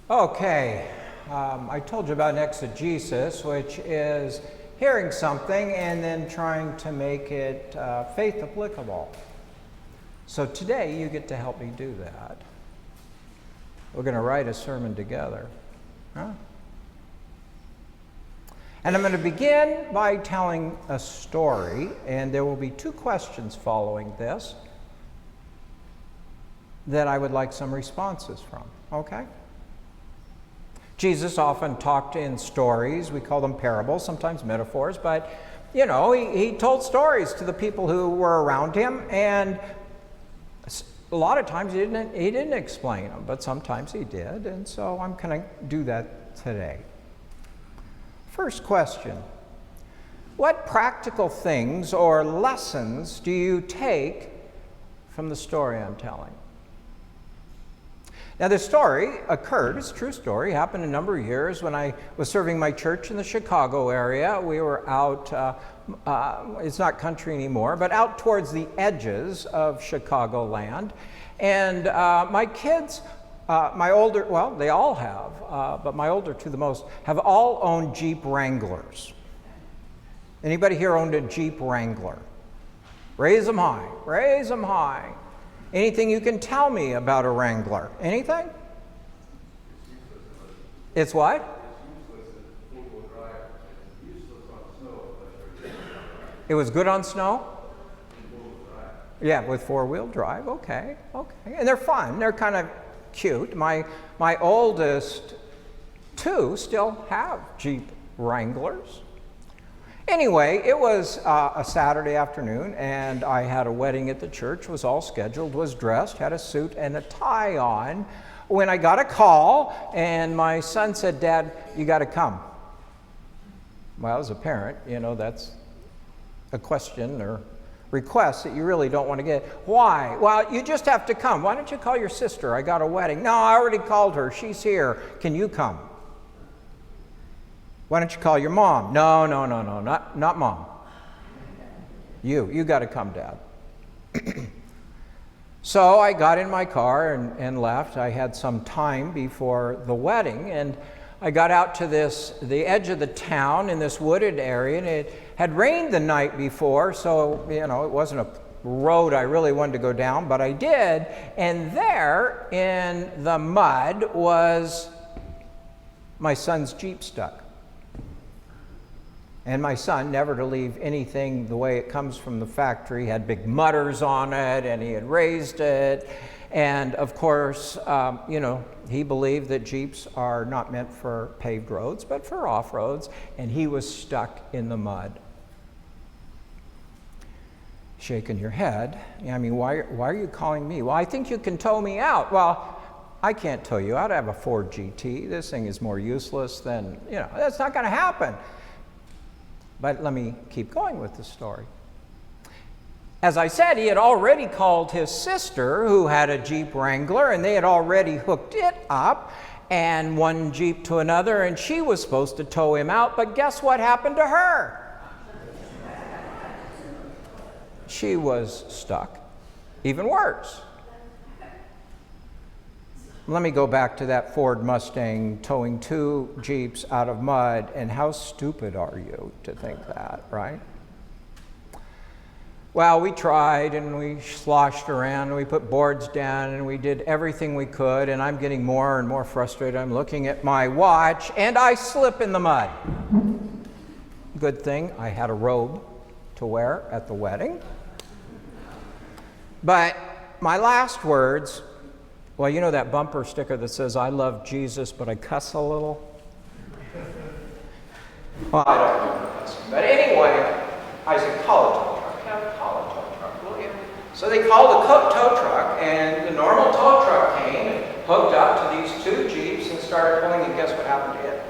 Okay, I told you about an exegesis, which is hearing something and then trying to make it faith applicable. So today you get to help me do that. We're going to write a sermon together. Huh? And I'm going to begin by telling a story, and there will be two questions following this that I would like some responses from, okay? Jesus often talked in stories. We call them parables, sometimes metaphors, but, he told stories to the people who were around him, and a lot of times he didn't explain them, but sometimes he did, and so I'm going to do that today. First question: what practical things or lessons do you take from the story I'm telling? Now, this story occurred, it's a true story, happened a number of years when I was serving my church in the Chicago area. We were out, it's not country anymore, but out towards the edges of Chicagoland. And my kids, my older, well, they all have, but my older two the most, have all owned Jeep Wranglers. Anybody here owned a Jeep Wrangler? Raise them high, raise them high. Anything you can tell me about a Wrangler? Anything? It's what? It was good on snow? Yeah, with four-wheel drive. Okay. And they're fun. They're kind of cute. My oldest two still have Jeep Wranglers. Anyway, it was a Saturday afternoon, and I had a wedding at the church, was all scheduled, was dressed, had a suit and a tie on, when I got a call, and my son said, "Dad, you got to come." Well, as a parent, that's a question or request that you really don't want to get. Why? Well, you just have to come. Why don't you call your sister? I got a wedding. No, I already called her. She's here. Can you come? Why don't you call your mom? No, not mom. You got to come, Dad. So I got in my car and left. I had some time before the wedding, and I got out to the edge of the town in this wooded area, and it had rained the night before, so, it wasn't a road I really wanted to go down, but I did. And there in the mud was my son's Jeep stuck. And my son, never to leave anything the way it comes from the factory, had big mutters on it, and he had raised it. And of course, he believed that Jeeps are not meant for paved roads, but for off-roads, and he was stuck in the mud. Shaking your head. Why are you calling me? Well, I think you can tow me out. Well, I can't tow you out. I have a Ford GT. This thing is more useless than, that's not going to happen. But let me keep going with the story. As I said, he had already called his sister, who had a Jeep Wrangler, and they had already hooked it up, and one Jeep to another, and she was supposed to tow him out, but guess what happened to her? She was stuck. Even worse. Let me go back to that Ford Mustang towing two Jeeps out of mud, and how stupid are you to think that, right? Well, we tried, and we sloshed around, and we put boards down, and we did everything we could, and I'm getting more and more frustrated. I'm looking at my watch, and I slip in the mud. Good thing I had a robe to wear at the wedding. But my last words, well, that bumper sticker that says, "I love Jesus, but I cuss a little"? Well, I don't know cussing. But anyway, I said, "Call a tow truck. Have a call a tow truck, will you?" So they called a tow truck, and the normal tow truck came and hooked up to these two Jeeps and started pulling, and guess what happened to it?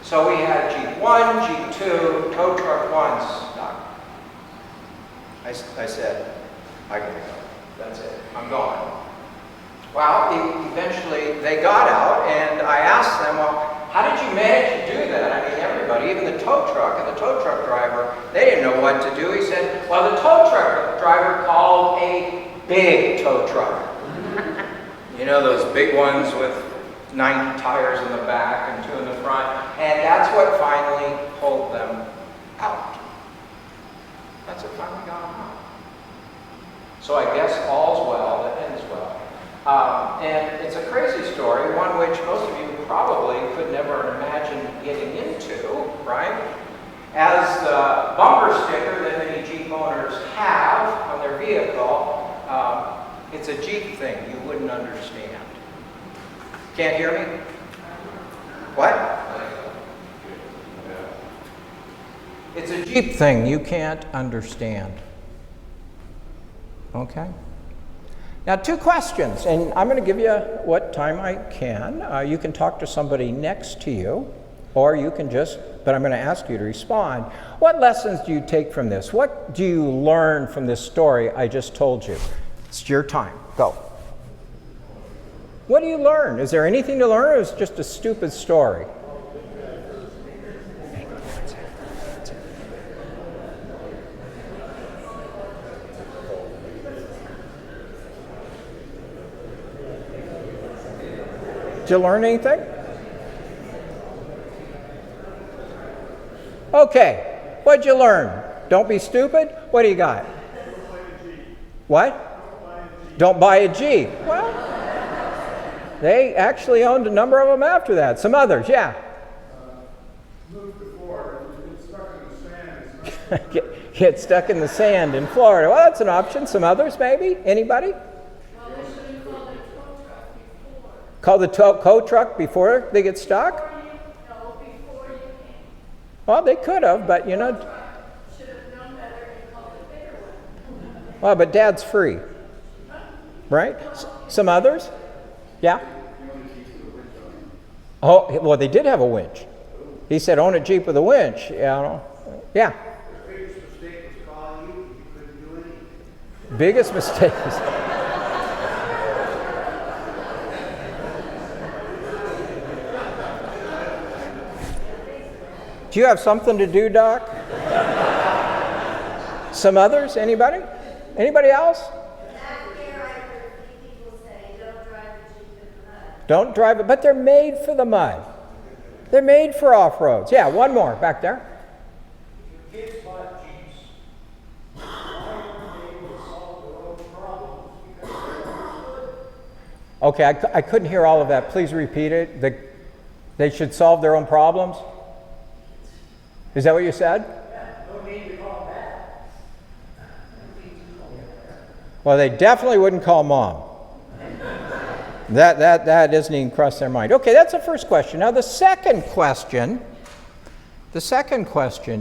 So we had Jeep 1, Jeep 2, tow truck 1 stuck. I said, "I gotta go. That's it. I'm gone." Well, eventually they got out, and I asked them, "Well, how did you manage to do that?" Everybody, even the tow truck and the tow truck driver, they didn't know what to do. He said, "Well, the tow truck driver called a big tow truck." those big ones with 9 tires in the back and 2 in the front. And that's what finally pulled them out. That's what finally got them out. So I guess all's well that ends well. And it's a crazy story, one which most of you probably could never imagine getting into, right? As the bumper sticker that many Jeep owners have on their vehicle, it's a Jeep thing you wouldn't understand. Can't hear me? What? It's a Jeep thing you can't understand. Okay? Now, 2 questions, and I'm going to give you what time I can. You can talk to somebody next to you, or you can just, but I'm going to ask you to respond. What lessons do you take from this? What do you learn from this story I just told you? It's your time. Go. What do you learn? Is there anything to learn, or is it just a stupid story? Did you learn anything? Okay. What'd you learn? Don't be stupid? What do you got? What? Don't buy a Jeep. Well, they actually owned a number of them after that. Some others, yeah. Move to Florida. Get stuck in the sand. Get stuck in the sand in Florida. Well, that's an option. Some others, maybe? Anybody? Call the tow truck before they get stuck? No, before you came. Well, they could have, but you know. Should have known better and called the bigger one. Well, but Dad's free. Right? Some others? Yeah? Oh, well, they did have a winch. He said, own a Jeep with a winch. Yeah. The biggest mistake was calling you. You couldn't do anything. Biggest mistake was... Do you have something to do, Doc? Some others? Anybody? Anybody else? Don't drive it, but they're made for the mud. They're made for off-roads. Yeah, one more back there. Kids bought Jeeps. Why aren't they able to solve their own problems? Because Okay, I couldn't hear all of that. Please repeat it. They should solve their own problems? Is that what you said? no need to call back. Well, they definitely wouldn't call Mom. That doesn't even cross their mind. Okay, that's the first question. Now the second question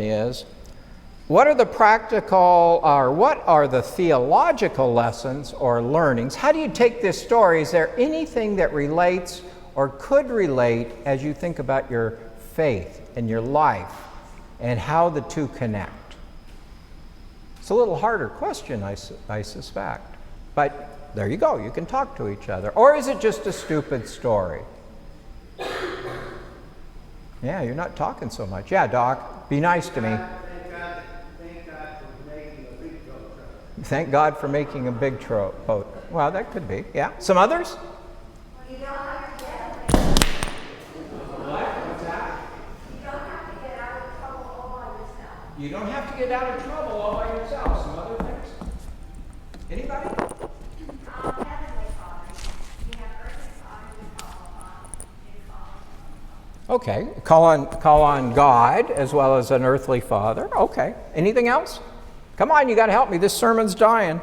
is, what are the practical, or what are the theological lessons or learnings? How do you take this story? Is there anything that relates or could relate as you think about your faith and your life and how the two connect? It's a little harder question, I suspect. But there you go, you can talk to each other. Or is it just a stupid story? Yeah, you're not talking so much. Yeah, Doc, be nice to me. Thank God for making a big tow truck. Thank God for making a big boat. Well, that could be, yeah. Some others? You don't have to get What's that? You don't have to get out of trouble all by yourself. You don't have to get out of trouble all by yourself. Some other things? Anybody? Heavenly Father, you have earthly Father you call upon. Okay, call on God as well as an earthly father. Okay, anything else? Come on, you got to help me. This sermon's dying.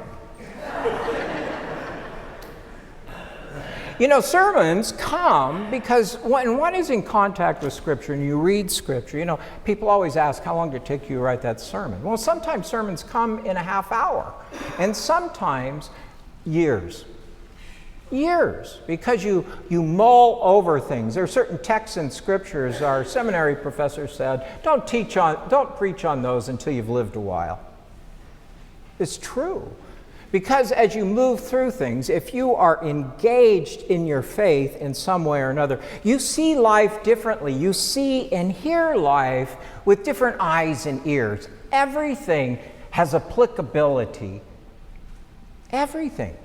You know, sermons come because when one is in contact with Scripture and you read Scripture, you know, people always ask, how long did it take you to write that sermon? Well, sometimes sermons come in a half hour, and sometimes years. Years, because you mull over things. There are certain texts in Scriptures, our seminary professor said, don't preach on those until you've lived a while. It's true. Because as you move through things, if you are engaged in your faith in some way or another, you see life differently. You see and hear life with different eyes and ears. Everything has applicability. Everything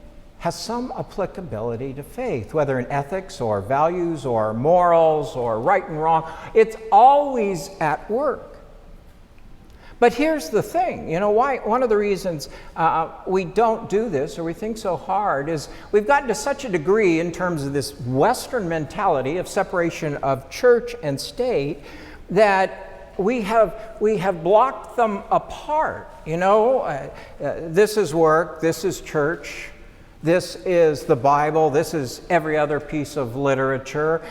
has some applicability to faith, whether in ethics or values or morals or right and wrong. It's always at work. But here's the thing, one of the reasons we don't do this or we think so hard is we've gotten to such a degree in terms of this Western mentality of separation of church and state that we have blocked them apart. This is work, this is church, this is the Bible, this is every other piece of literature.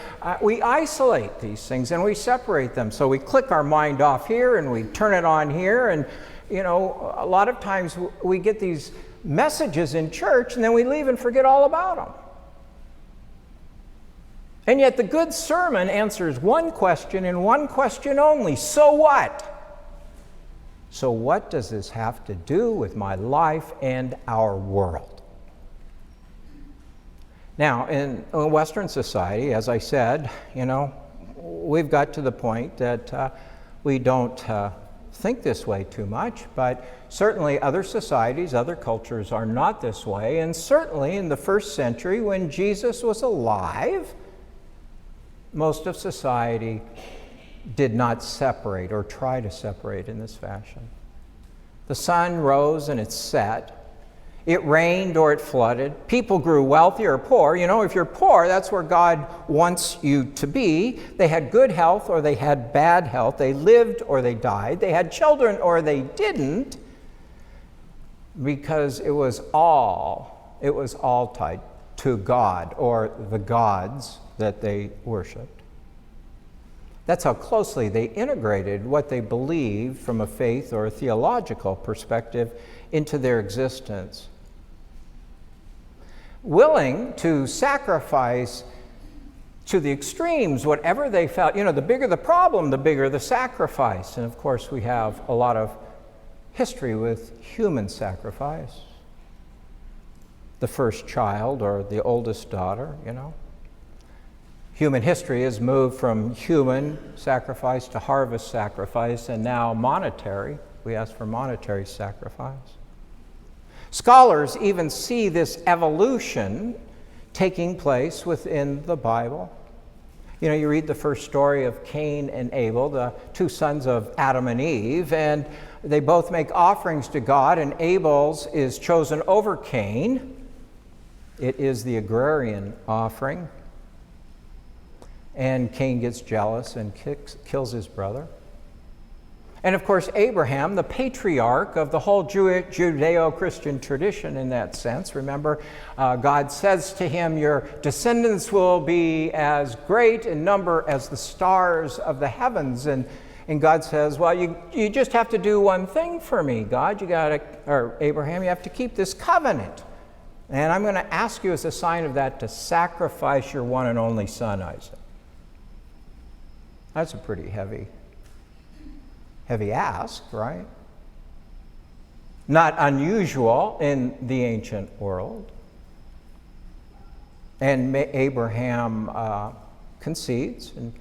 We isolate these things and we separate them. So we click our mind off here and we turn it on here. And, a lot of times we get these messages in church and then we leave and forget all about them. And yet the good sermon answers one question and one question only. So what? So what does this have to do with my life and our world? Now, in Western society, as I said, we've got to the point that we don't think this way too much, but certainly other societies, other cultures are not this way. And certainly in the first century, when Jesus was alive, most of society did not separate or try to separate in this fashion. The sun rose and it set. It rained or it flooded. People grew wealthy or poor. If you're poor, that's where God wants you to be. They had good health or they had bad health. They lived or they died. They had children or they didn't, because it was all tied to God or the gods that they worshiped. That's how closely they integrated what they believed from a faith or a theological perspective into their existence. Willing to sacrifice to the extremes whatever they felt. The bigger the problem, the bigger the sacrifice. And of course, we have a lot of history with human sacrifice. The first child or the oldest daughter, Human history has moved from human sacrifice to harvest sacrifice, and now monetary. We ask for monetary sacrifice. Scholars even see this evolution taking place within the Bible. You read the first story of Cain and Abel, the two sons of Adam and Eve, and they both make offerings to God, and Abel's is chosen over Cain. It is the agrarian offering. And Cain gets jealous and kills his brother. And of course, Abraham, the patriarch of the whole Judeo-Christian tradition in that sense. Remember, God says to him, your descendants will be as great in number as the stars of the heavens. And God says, well, you just have to do one thing for me, God. Abraham, you have to keep this covenant. And I'm going to ask you as a sign of that to sacrifice your one and only son, Isaac. That's a pretty heavy ask, right? Not unusual in the ancient world. And Abraham concedes and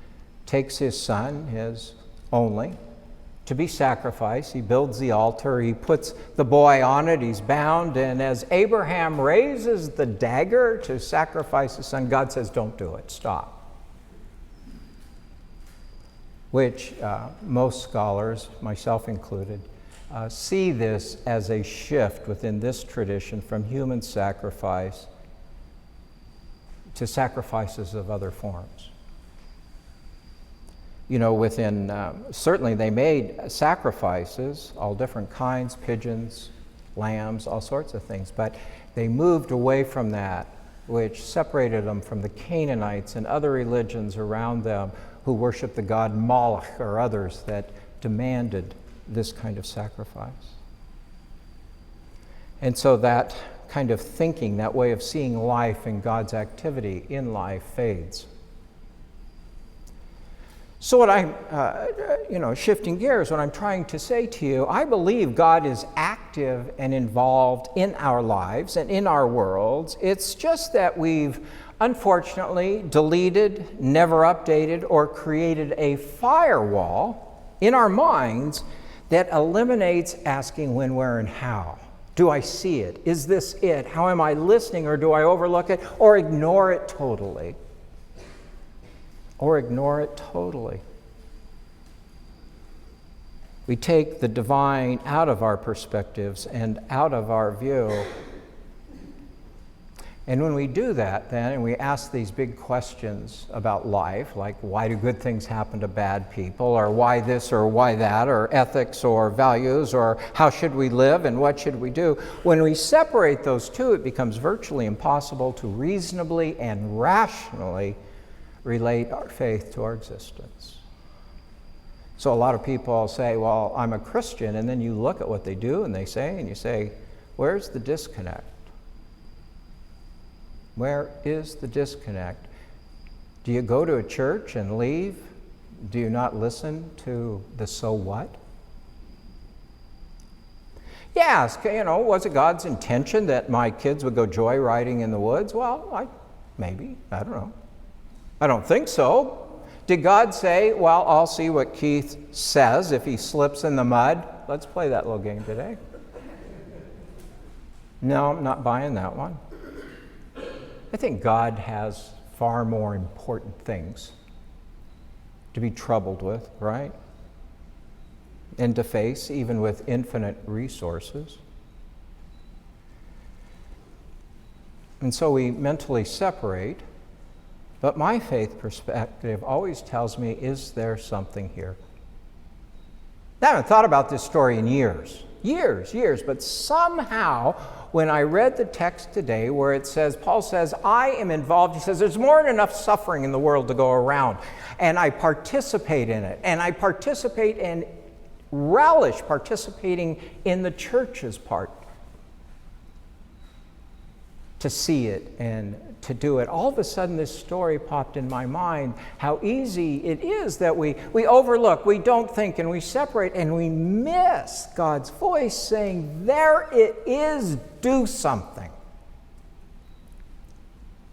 takes his son, his only, to be sacrificed. He builds the altar. He puts the boy on it. He's bound. And as Abraham raises the dagger to sacrifice his son, God says, don't do it. Stop. Which most scholars, myself included, see this as a shift within this tradition from human sacrifice to sacrifices of other forms. Certainly they made sacrifices, all different kinds, pigeons, lambs, all sorts of things, but they moved away from that, which separated them from the Canaanites and other religions around them who worshiped the god Moloch or others that demanded this kind of sacrifice. And so that kind of thinking, that way of seeing life and God's activity in life fades. So what I'm, shifting gears, what I'm trying to say to you, I believe God is active and involved in our lives and in our worlds. It's just that we've unfortunately deleted, never updated, or created a firewall in our minds that eliminates asking when, where, and how. Do I see it? Is this it? How am I listening, or do I overlook it or ignore it totally? Or ignore it totally. We take the divine out of our perspectives and out of our view. And when we do that then, and we ask these big questions about life, like why do good things happen to bad people, or why this or why that, or ethics or values, or how should we live and what should we do, when we separate those two, it becomes virtually impossible to reasonably and rationally relate our faith to our existence. So a lot of people say, well, I'm a Christian, and then you look at what they do and they say, and you say, where's the disconnect? Where is the disconnect? Do you go to a church and leave? Do you not listen to the so what? Yes, was it God's intention that my kids would go joyriding in the woods? Well, maybe, I don't know. I don't think so. Did God say, well, I'll see what Keith says if he slips in the mud? Let's play that little game today. No, I'm not buying that one. I think God has far more important things to be troubled with, right? And to face, even with infinite resources. And so we mentally separate, but my faith perspective always tells me, is there something here? I haven't thought about this story in years, but somehow when I read the text today where it says, Paul says, I am involved, he says, there's more than enough suffering in the world to go around, and I participate in it, and I participate and relish participating in the church's part to see it and to do it. All of a sudden this story popped in my mind, how easy it is that we overlook, we don't think, and we separate, and we miss God's voice saying, there it is, do something.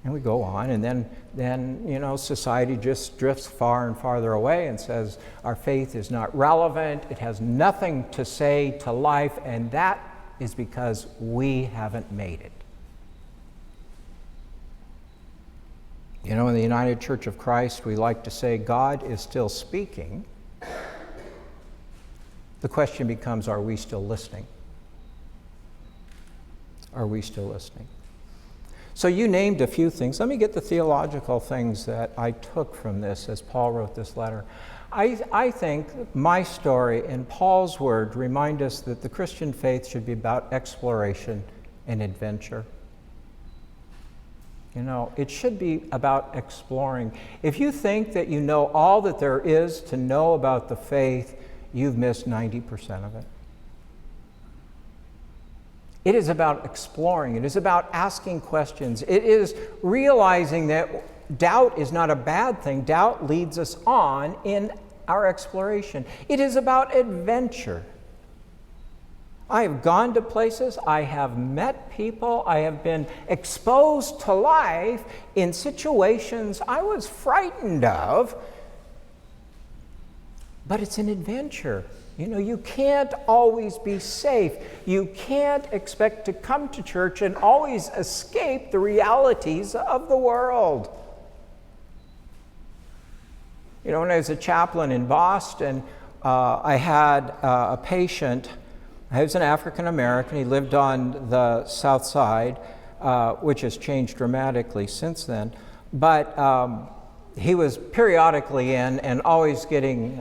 And we go on, and then society just drifts far and farther away and says our faith is not relevant, it has nothing to say to life, and that is because we haven't made it. In the United Church of Christ, we like to say God is still speaking. The question becomes, are we still listening? Are we still listening? So you named a few things. Let me get the theological things that I took from this as Paul wrote this letter. I think my story and Paul's word remind us that the Christian faith should be about exploration and adventure. It should be about exploring. If you think that you know all that there is to know about the faith, you've missed 90% of it. It is about exploring. It is about asking questions. It is realizing that doubt is not a bad thing. Doubt leads us on in our exploration. It is about adventure. I have gone to places, I have met people, I have been exposed to life in situations I was frightened of, but it's an adventure. You can't always be safe. You can't expect to come to church and always escape the realities of the world. When I was a chaplain in Boston, I had a patient. He was an African American. He lived on the south side, which has changed dramatically since then. But he was periodically in and always getting,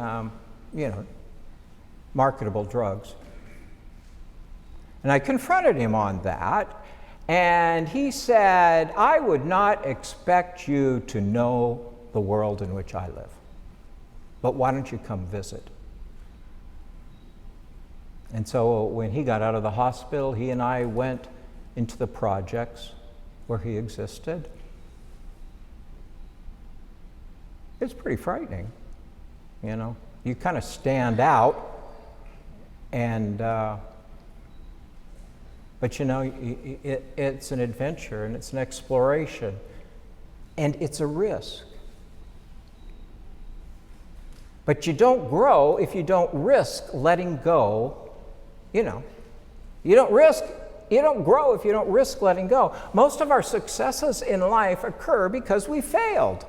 marketable drugs. And I confronted him on that, and he said, I would not expect you to know the world in which I live, but why don't you come visit? And so when he got out of the hospital, he and I went into the projects where he existed. It's pretty frightening, You kind of stand out, and but it's an adventure and it's an exploration, and it's a risk. But you don't grow if you don't risk letting go. You don't risk You don't grow if you don't risk letting go. Most of our successes in life occur because we failed.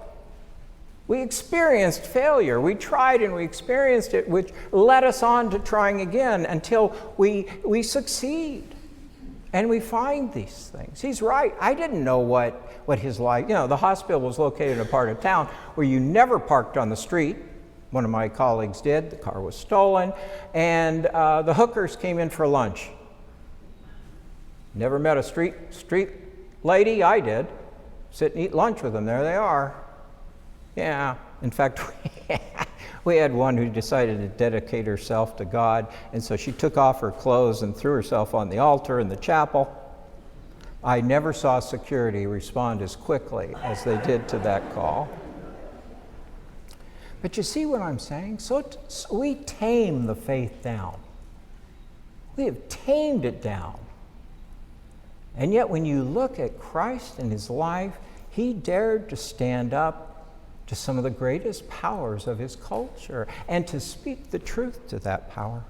We experienced failure. We tried and we experienced it, which led us on to trying again until we succeed. And we find these things. He's right. I didn't know what his life, the hospital was located in a part of town where you never parked on the street. One of my colleagues did. The car was stolen. And the hookers came in for lunch. Never met a street lady. I did. Sit and eat lunch with them. There they are. Yeah. In fact, we had one who decided to dedicate herself to God, and so she took off her clothes and threw herself on the altar in the chapel. I never saw security respond as quickly as they did to that call. But you see what I'm saying? So we tame the faith down. We have tamed it down. And yet when you look at Christ and his life, he dared to stand up to some of the greatest powers of his culture and to speak the truth to that power.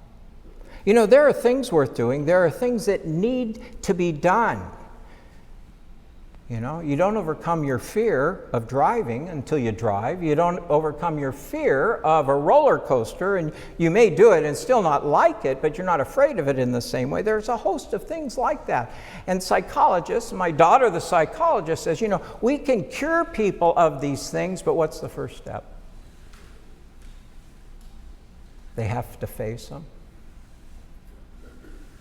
There are things worth doing. There are things that need to be done. You don't overcome your fear of driving until you drive. You don't overcome your fear of a roller coaster, and you may do it and still not like it, but you're not afraid of it in the same way. There's a host of things like that. And psychologists, my daughter, the psychologist, says, we can cure people of these things, but what's the first step? They have to face them.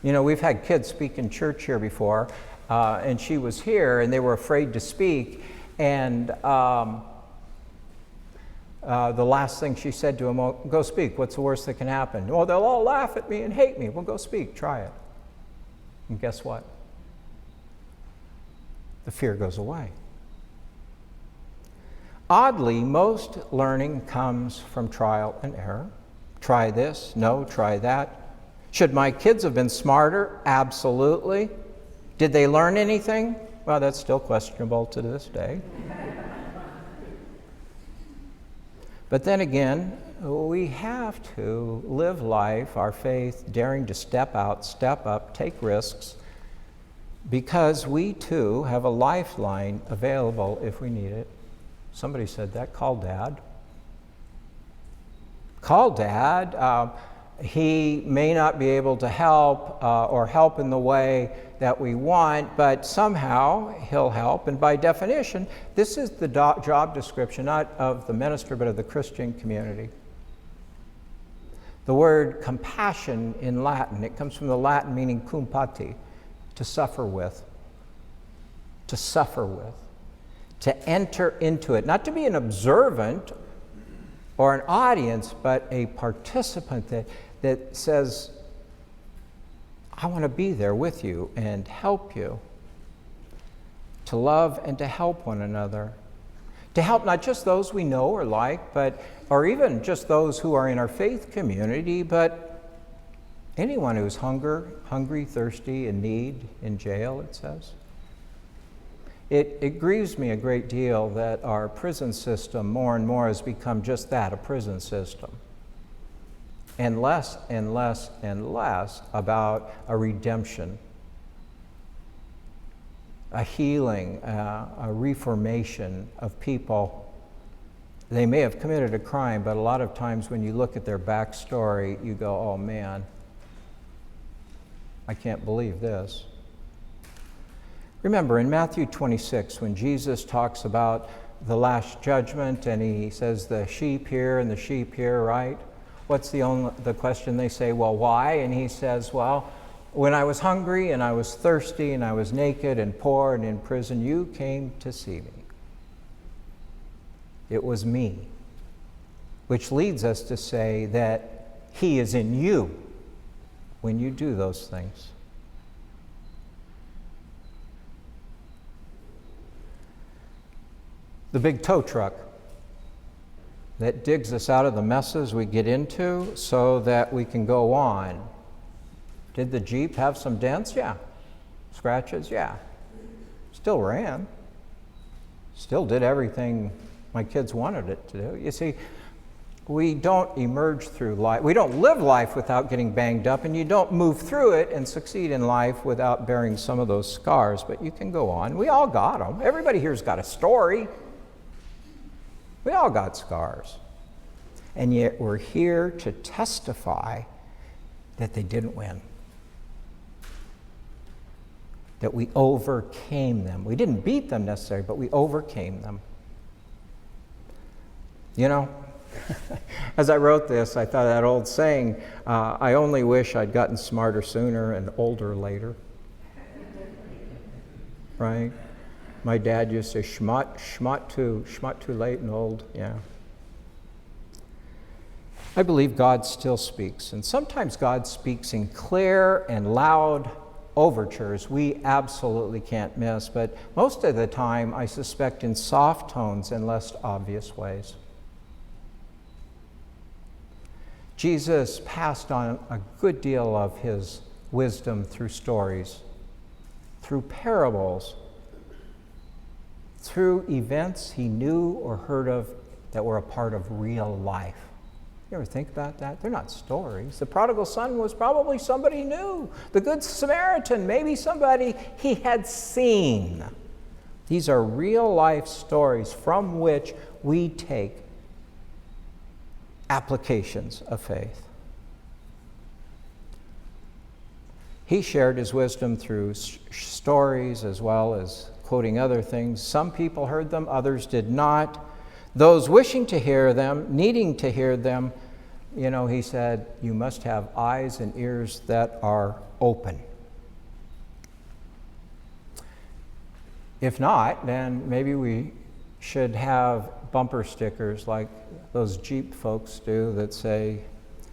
We've had kids speak in church here before, and she was here, and they were afraid to speak. And the last thing she said to them, well, go speak. What's the worst that can happen? Well, they'll all laugh at me and hate me. Well, go speak. Try it. And guess what? The fear goes away. Oddly, most learning comes from trial and error. Try this. No, try that. Should my kids have been smarter? Absolutely. Did they learn anything? Well, that's still questionable to this day. But then again, we have to live life, our faith, daring to step out, step up, take risks, because we too have a lifeline available if we need it. Somebody said that. Call Dad. Call Dad. He may not be able to help or help in the way that we want, but somehow he'll help. And by definition, this is the job description, not of the minister, but of the Christian community. The word compassion in Latin, it comes from the Latin meaning cum pati, to suffer with. To suffer with. To enter into it. Not to be an observant or an audience, but a participant that says, I want to be there with you and help you. To love and to help one another. To help not just those we know or like, or even just those who are in our faith community, but anyone who's hungry, thirsty, in need, in jail, it says. It grieves me a great deal that our prison system more and more has become just that, a prison system. And less and less and less about a redemption, a healing, a reformation of people. They may have committed a crime, but a lot of times when you look at their backstory, you go, oh man, I can't believe this. Remember, in Matthew 26, when Jesus talks about the last judgment, and he says the sheep here and the sheep here, right? What's the question they say? Well, why? And he says, well, when I was hungry and I was thirsty and I was naked and poor and in prison, you came to see me. It was me. Which leads us to say that he is in you when you do those things. The big tow truck that digs us out of the messes we get into so that we can go on. Did the Jeep have some dents? Yeah. Scratches? Yeah. Still ran. Still did everything my kids wanted it to do. You see, we don't emerge through life. We don't live life without getting banged up, and you don't move through it and succeed in life without bearing some of those scars, but you can go on. We all got them. Everybody here's got a story. We all got scars. And yet we're here to testify that they didn't win. That we overcame them. We didn't beat them necessarily, but we overcame them. You know, as I wrote this, I thought of that old saying, I only wish I'd gotten smarter sooner and older later. Right? My dad used to say, schmut too late and old. Yeah. I believe God still speaks, and sometimes God speaks in clear and loud overtures we absolutely can't miss, but most of the time I suspect in soft tones and less obvious ways. Jesus passed on a good deal of his wisdom through stories, through parables, through events he knew or heard of that were a part of real life. You ever think about that? They're not stories. The prodigal son was probably somebody new. The Good Samaritan, maybe somebody he had seen. These are real life stories from which we take applications of faith. He shared his wisdom through stories as well as quoting other things. Some people heard them, others did not. Those wishing to hear them, needing to hear them, you know, he said, you must have eyes and ears that are open. If not, then maybe we should have bumper stickers like those Jeep folks do that say,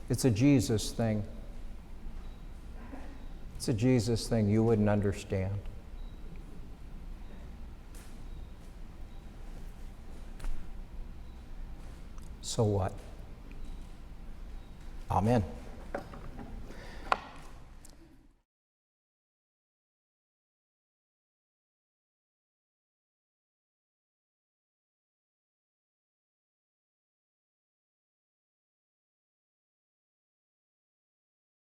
it's a Jesus thing. It's a Jesus thing you wouldn't understand. So what? Amen.